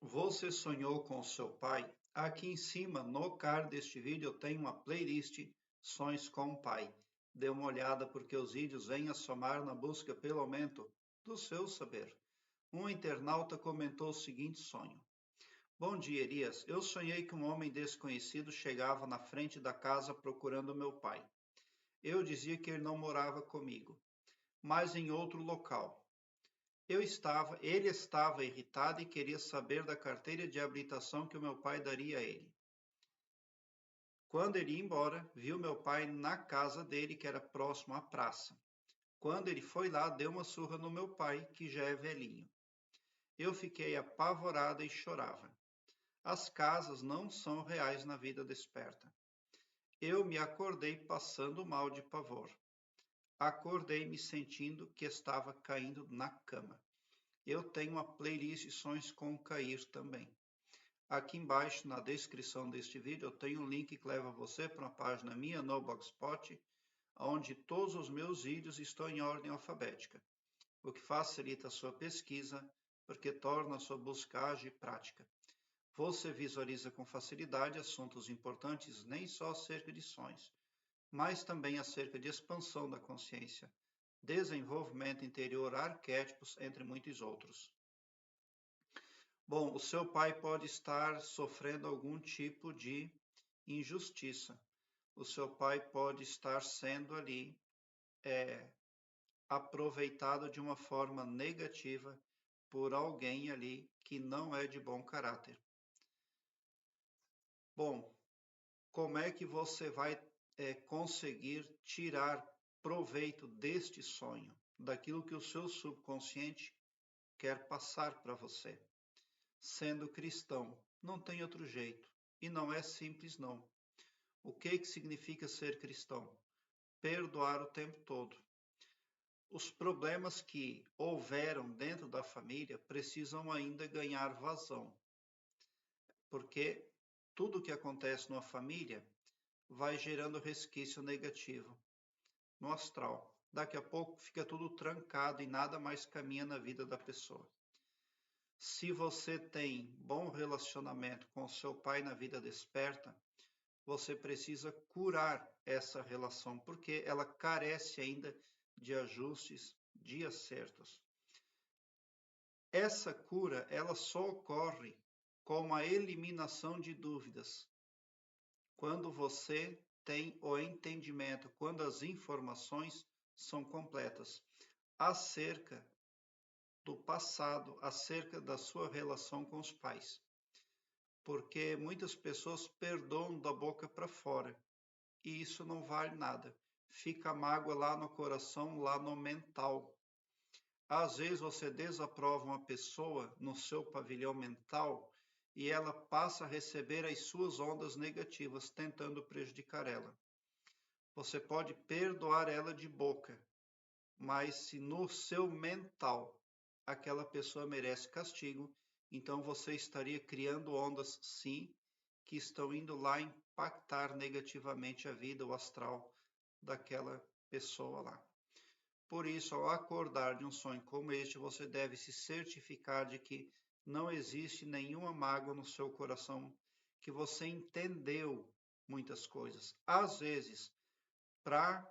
Você sonhou com seu pai? Aqui em cima, no card deste vídeo, eu tenho uma playlist Sonhos com o Pai. Dê uma olhada porque os vídeos vêm a somar na busca pelo aumento do seu saber. Um internauta comentou o seguinte sonho. Bom dia, Elias. Eu sonhei que um homem desconhecido chegava na frente da casa procurando meu pai. Eu dizia que ele não morava comigo, mas em outro local. Ele estava irritado e queria saber da carteira de habilitação que o meu pai daria a ele. Quando ele ia embora, viu meu pai na casa dele, que era próximo à praça. Quando ele foi lá, deu uma surra no meu pai, que já é velhinho. Eu fiquei apavorada e chorava. As casas não são reais na vida desperta. Eu me acordei passando mal de pavor. Acordei me sentindo que estava caindo na cama. Eu tenho uma playlist de sonhos com cair também. Aqui embaixo, na descrição deste vídeo, eu tenho um link que leva você para uma página minha no Blogspot, onde todos os meus vídeos estão em ordem alfabética, o que facilita a sua pesquisa, porque torna a sua buscagem prática. Você visualiza com facilidade assuntos importantes nem só acerca de sonhos, mas também acerca de expansão da consciência, desenvolvimento interior, arquétipos, entre muitos outros. Bom, o seu pai pode estar sofrendo algum tipo de injustiça. O seu pai pode estar sendo ali aproveitado de uma forma negativa por alguém ali que não é de bom caráter. Bom, como é que você vai conseguir tirar proveito deste sonho, daquilo que o seu subconsciente quer passar para você? Sendo cristão, não tem outro jeito. E não é simples, não. O que significa ser cristão? Perdoar o tempo todo. Os problemas que houveram dentro da família precisam ainda ganhar vazão. Porque tudo que acontece numa família vai gerando resquício negativo no astral. Daqui a pouco fica tudo trancado e nada mais caminha na vida da pessoa. Se você tem bom relacionamento com seu pai na vida desperta, você precisa curar essa relação, porque ela carece ainda de ajustes, de acertos. Essa cura, ela só ocorre com a eliminação de dúvidas. Quando você tem o entendimento, quando as informações são completas acerca do passado, acerca da sua relação com os pais. Porque muitas pessoas perdoam da boca para fora e isso não vale nada. Fica a mágoa lá no coração, lá no mental. Às vezes você desaprova uma pessoa no seu pavilhão mental e ela passa a receber as suas ondas negativas, tentando prejudicar ela. Você pode perdoar ela de boca, mas se no seu mental aquela pessoa merece castigo, então você estaria criando ondas, sim, que estão indo lá impactar negativamente a vida, o astral daquela pessoa lá. Por isso, ao acordar de um sonho como este, você deve se certificar de que não existe nenhuma mágoa no seu coração, que você entendeu muitas coisas. Às vezes, para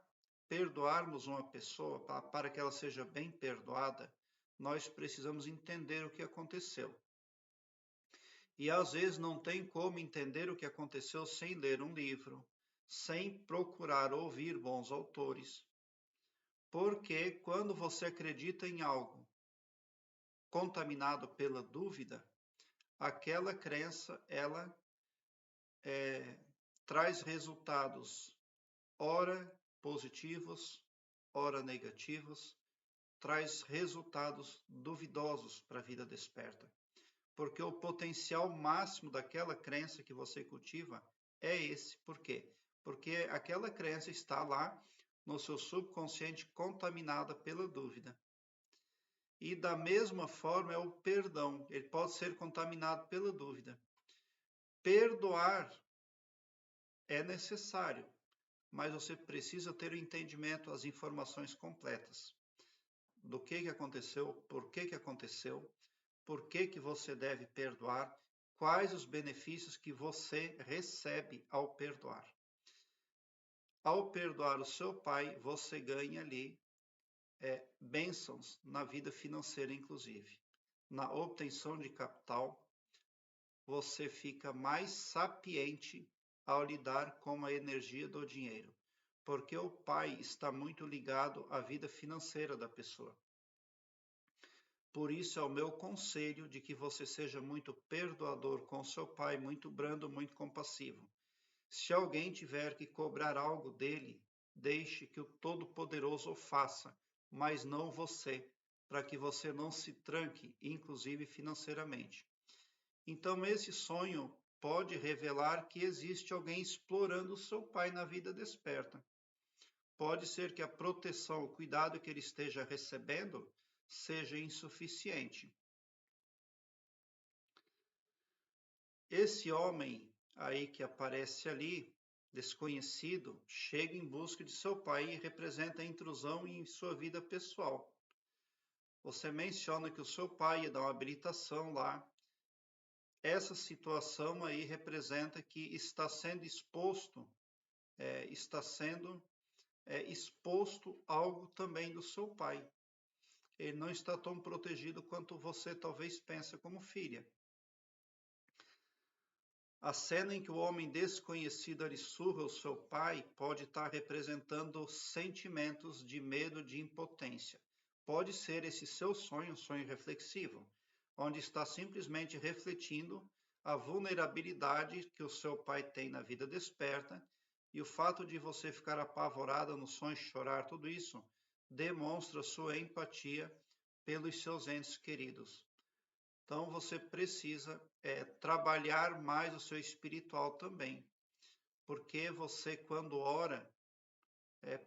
perdoarmos uma pessoa, para que ela seja bem perdoada, nós precisamos entender o que aconteceu. E às vezes não tem como entender o que aconteceu sem ler um livro, sem procurar ouvir bons autores. Porque quando você acredita em algo contaminado pela dúvida, aquela crença ela traz resultados ora positivos, ora negativos, traz resultados duvidosos para a vida desperta. Porque o potencial máximo daquela crença que você cultiva é esse. Por quê? Porque aquela crença está lá no seu subconsciente contaminada pela dúvida. E da mesma forma é o perdão, ele pode ser contaminado pela dúvida. Perdoar é necessário, mas você precisa ter o entendimento, as informações completas do que aconteceu, por que aconteceu, por que você deve perdoar, quais os benefícios que você recebe ao perdoar. Ao perdoar o seu pai, você ganha ali bênçãos na vida financeira, inclusive. Na obtenção de capital, você fica mais sapiente ao lidar com a energia do dinheiro, porque o pai está muito ligado à vida financeira da pessoa. Por isso é o meu conselho de que você seja muito perdoador com seu pai, muito brando, muito compassivo. Se alguém tiver que cobrar algo dele, deixe que o Todo-Poderoso o faça, mas não você, para que você não se tranque, inclusive financeiramente. Então, esse sonho pode revelar que existe alguém explorando o seu pai na vida desperta. Pode ser que a proteção, o cuidado que ele esteja recebendo seja insuficiente. Esse homem aí que aparece ali, desconhecido, chega em busca de seu pai e representa a intrusão em sua vida pessoal. Você menciona que o seu pai ia dar uma habilitação lá. Essa situação aí representa que está sendo exposto algo também do seu pai. Ele não está tão protegido quanto você talvez pensa como filha. A cena em que o homem desconhecido ali surra o seu pai pode estar representando sentimentos de medo, de impotência. Pode ser esse seu sonho, um sonho reflexivo, onde está simplesmente refletindo a vulnerabilidade que o seu pai tem na vida desperta, e o fato de você ficar apavorada no sonho, chorar, tudo isso demonstra sua empatia pelos seus entes queridos. Então você precisa trabalhar mais o seu espiritual também, porque você, quando ora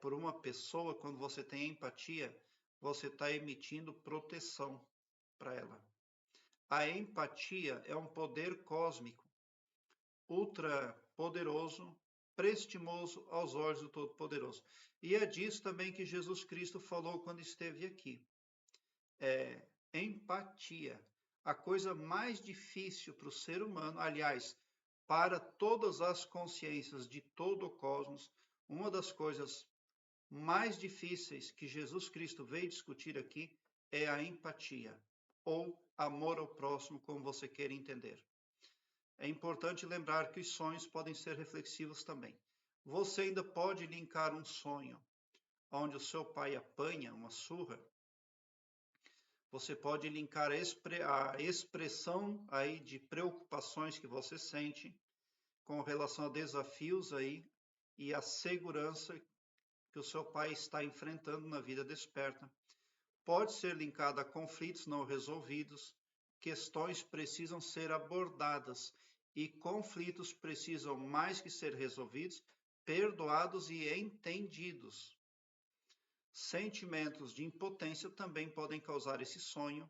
por uma pessoa, quando você tem empatia, você está emitindo proteção para ela. A empatia é um poder cósmico, ultra poderoso, prestimoso aos olhos do Todo-Poderoso. E é disso também que Jesus Cristo falou quando esteve aqui. Empatia. A coisa mais difícil para o ser humano, aliás, para todas as consciências de todo o cosmos, uma das coisas mais difíceis que Jesus Cristo veio discutir aqui é a empatia, ou amor ao próximo, como você queira entender. É importante lembrar que os sonhos podem ser reflexivos também. Você ainda pode linkar um sonho onde o seu pai apanha uma surra. Você pode linkar a expressão aí de preocupações que você sente com relação a desafios aí e a segurança que o seu pai está enfrentando na vida desperta. Pode ser linkada a conflitos não resolvidos, questões precisam ser abordadas e conflitos precisam mais que ser resolvidos, perdoados e entendidos. Sentimentos de impotência também podem causar esse sonho.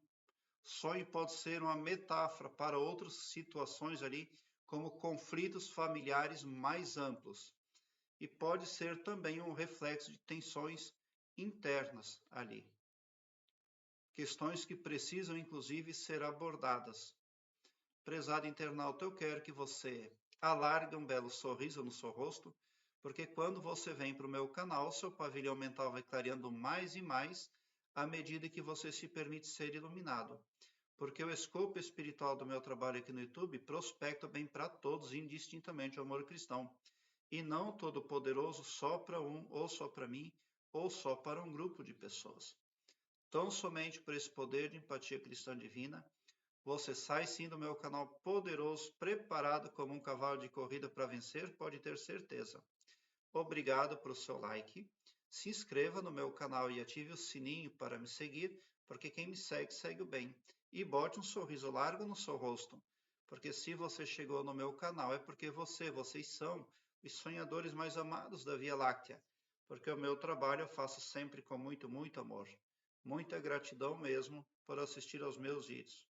Sonho pode ser uma metáfora para outras situações ali, como conflitos familiares mais amplos. E pode ser também um reflexo de tensões internas ali. Questões que precisam, inclusive, ser abordadas. Prezado internauta, eu quero que você alargue um belo sorriso no seu rosto, porque quando você vem para o meu canal, seu pavilhão mental vai clareando mais e mais à medida que você se permite ser iluminado. Porque o escopo espiritual do meu trabalho aqui no YouTube prospecta bem para todos, indistintamente o amor cristão. E não todo-poderoso só para um, ou só para mim, ou só para um grupo de pessoas. Tão somente por esse poder de empatia cristã divina, você sai sim do meu canal poderoso, preparado como um cavalo de corrida para vencer, pode ter certeza. Obrigado por seu like, se inscreva no meu canal e ative o sininho para me seguir, porque quem me segue, segue o bem. E bote um sorriso largo no seu rosto, porque se você chegou no meu canal é porque vocês são os sonhadores mais amados da Via Láctea, porque o meu trabalho eu faço sempre com muito, muito amor. Muita gratidão mesmo por assistir aos meus vídeos.